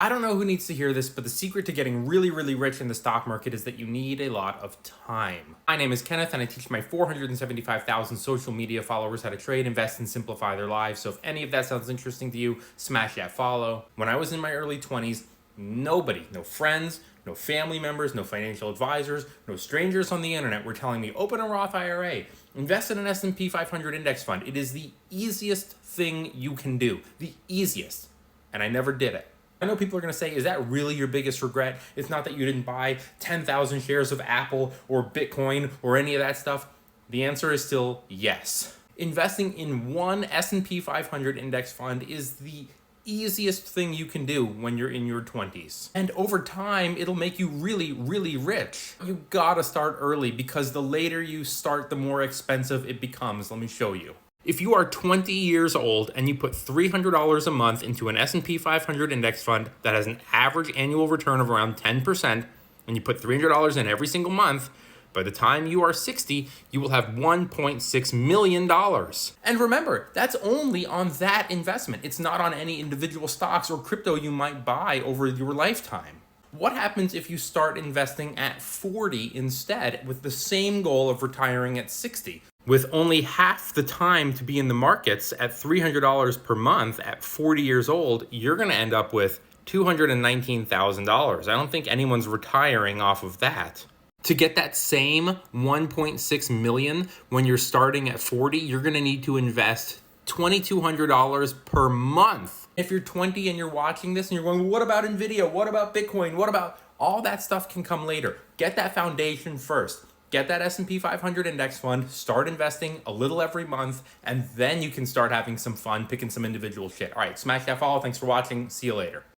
I don't know who needs to hear this, but the secret to getting really, really rich in the stock market is that you need a lot of time. My name is Kenneth, and I teach my 475,000 social media followers how to trade, invest, and simplify their lives. So if any of that sounds interesting to you, smash that follow. When I was in my early 20s, nobody, no friends, no family members, no financial advisors, no strangers on the internet were telling me, open a Roth IRA, invest in an S&P 500 index fund. It is the easiest thing you can do. The easiest. And I never did it. I know people are going to say, is that really your biggest regret? It's not that you didn't buy 10,000 shares of Apple or Bitcoin or any of that stuff. The answer is still yes. Investing in one S&P 500 index fund is the easiest thing you can do when you're in your 20s. And over time, it'll make you really, really rich. You gotta start early because the later you start, the more expensive it becomes. Let me show you. If you are 20 years old and you put $300 a month into an S&P 500 index fund that has an average annual return of around 10%, and you put $300 in every single month, by the time you are 60, you will have $1.6 million. And remember, that's only on that investment. It's not on any individual stocks or crypto you might buy over your lifetime. What happens if you start investing at 40 instead with the same goal of retiring at 60? With only half the time to be in the markets at $300 per month at 40 years old, you're going to end up with $219,000. I don't think anyone's retiring off of that. To get that same 1.6 million when you're starting at 40, you're going to need to invest $2,200 per month. If you're 20 and you're watching this and you're going, well, what about Nvidia? What about Bitcoin? What about all that stuff can come later. Get that foundation first. Get that S&P 500 index fund, start investing a little every month, and then you can start having some fun picking some individual shit. All right, smash that follow. Thanks for watching. See you later.